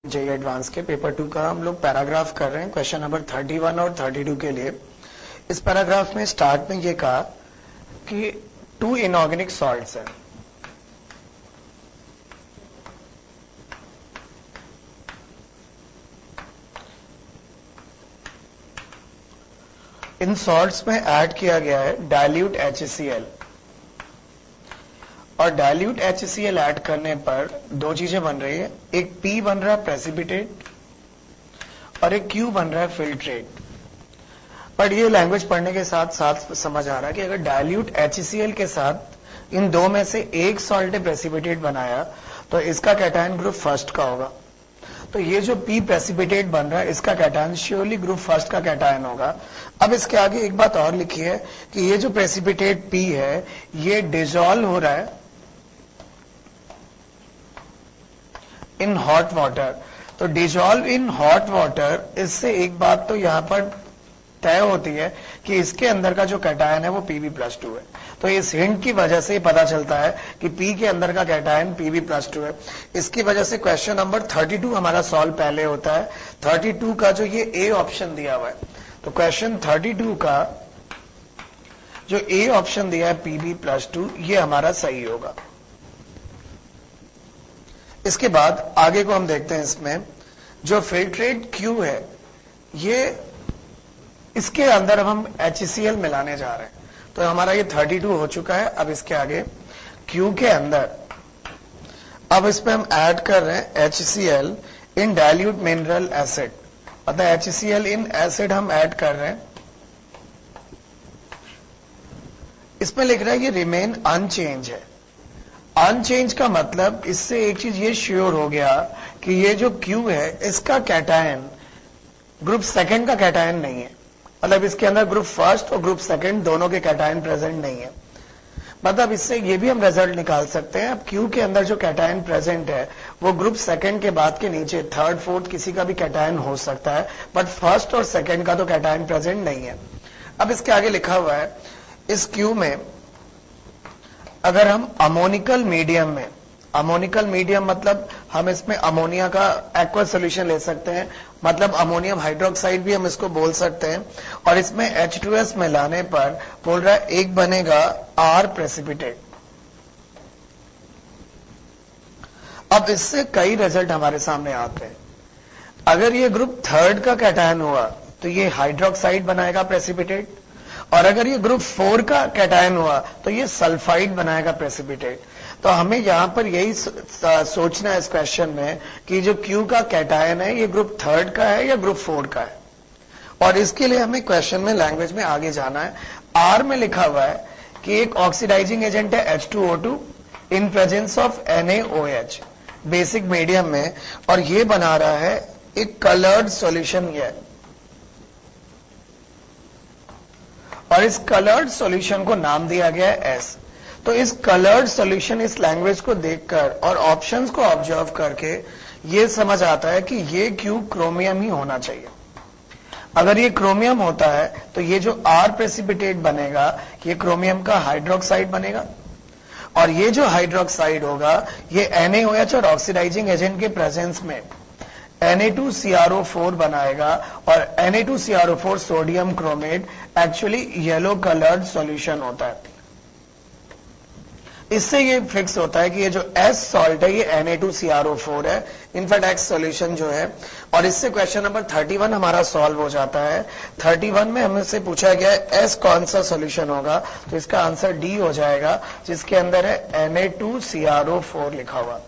JEE advance के paper 2 का हम लोग पैराग्राफ कर रहे हैं क्वेश्चन नंबर 31 और 32 के लिए। इस पैराग्राफ में स्टार्ट में ये कहा कि 2 इनऑर्गेनिक सॉल्ट्स हैं। इन सॉल्ट्स में ऐड किया गया है डाइल्यूट HCl और डाइल्यूट HCl ऐड करने पर दो चीजें बन रही है, एक P बन रहा है प्रेसिपिटेट और एक Q बन रहा है फिल्ट्रेट। बट ये लैंग्वेज पढ़ने के साथ साथ समझ आ रहा है कि अगर डाइल्यूट HCl के साथ इन दो में से एक सॉल्ट ने प्रेसिपिटेट बनाया तो इसका कैटायन ग्रुप फर्स्ट का होगा। तो ये जो P प्रेसिपिटेट बन रहा है इसका कैटायन श्योरली ग्रुप फर्स्ट का कैटायन होगा। अब इसके आगे एक बात और लिखी है कि ये जो प्रेसिपिटेट P है ये डिसॉल्व हो रहा है इन हॉट वाटर। तो डिसॉल्व इन हॉट वाटर, इससे एक बात तो यहां पर तय होती है कि इसके अंदर का जो कैटायन है वो Pb+2 है। तो इस हिंट की वजह से पता चलता है कि P के अंदर का कैटायन Pb+2 है। इसकी वजह से क्वेश्चन नंबर 32 हमारा सॉल्व पहले होता है। 32 का जो ये ए ऑप्शन दिया हुआ है, तो क्वेश्चन 32 का जो ए ऑप्शन दिया है Pb+2, ये हमारा सही होगा। इसके बाद आगे को हम देखते हैं। इसमें जो फिल्ट्रेट Q है, ये इसके अंदर हम HCl मिलाने जा रहे हैं। तो हमारा ये 32 हो चुका है। अब इसके आगे Q के अंदर अब इसमें हम ऐड कर रहे हैं HCl इन डाइल्यूट मिनरल एसिड। मतलब HCl इन एसिड हम ऐड कर रहे हैं। इसमें लिख रहा है ये रिमेन अनचेंज है। अनचेंज का मतलब इससे एक चीज ये श्योर हो गया कि ये जो Q है इसका कैटायन ग्रुप सेकंड का कैटायन नहीं है। मतलब इसके अंदर ग्रुप फर्स्ट और ग्रुप सेकंड दोनों के कैटायन प्रेजेंट नहीं है। मतलब इससे ये भी हम रिजल्ट निकाल सकते हैं, अब Q के अंदर जो कैटायन प्रेजेंट है वो ग्रुप सेकंड के बाद के नीचे थर्ड फोर्थ किसी का भी कैटायन हो सकता है, बट फर्स्ट और सेकंड का तो कैटायन प्रेजेंट नहीं है। अब इसके आगे लिखा हुआ है इस Q में अगर हम अमोनिकल मीडियम में, अमोनिकल मीडियम मतलब हम इसमें अमोनिया का एक्वा सॉल्यूशन ले सकते हैं, मतलब अमोनियम हाइड्रोक्साइड भी हम इसको बोल सकते हैं। और इसमें H2S मिलाने पर बोल रहा है एक बनेगा R प्रेसिपिटेट। अब इससे कई रिजल्ट हमारे सामने आते हैं। अगर ये ग्रुप थर्ड का कैटायन हुआ तो ये हाइड्रोक्साइड बनाएगा प्रेसिपिटेट, और अगर ये ग्रुप 4 का कैटायन हुआ तो ये सल्फाइड बनाएगा प्रेसिपिटेट। तो हमें यहां पर यही सोचना है इस क्वेश्चन में कि जो Q का कैटायन है ये ग्रुप थर्ड का है या ग्रुप 4 का है। और इसके लिए हमें क्वेश्चन में लैंग्वेज में आगे जाना है। R में लिखा हुआ है कि एक ऑक्सीडाइजिंग एजेंट है H2O2 in presence of NaOH basic medium में, और ये बना रहा है एक कलर्ड सॉल्यूशन ये, और इस कलर्ड सॉल्यूशन को नाम दिया गया है S। तो इस कलर्ड सॉल्यूशन, इस लैंग्वेज को देखकर और ऑप्शंस को ऑब्जर्व करके ये समझ आता है कि ये Q क्रोमियम ही होना चाहिए। अगर ये क्रोमियम होता है तो ये जो R प्रेसिपिटेट बनेगा ये क्रोमियम का हाइड्रोक्साइड बनेगा, और ये जो हाइड्रोक्साइड होगा ये NaOH और ऑक्सीडाइजिंग एजेंट के प्रेजेंस में Na2CrO4 बनाएगा, और Na2CrO4 sodium chromate actually yellow coloured solution होता है। इससे ये फिक्स होता है कि ये जो S सॉल्ट है ये Na2CrO4 है, इनफैक्ट X सॉल्यूशन जो है। और इससे क्वेश्चन नंबर 31 हमारा सॉल्व हो जाता है। 31 में हमसे पूछा गया है S कौन सा सॉल्यूशन होगा, तो इसका आंसर D हो जाएगा जिसके अंदर है Na2CrO4 लिखा हुआ।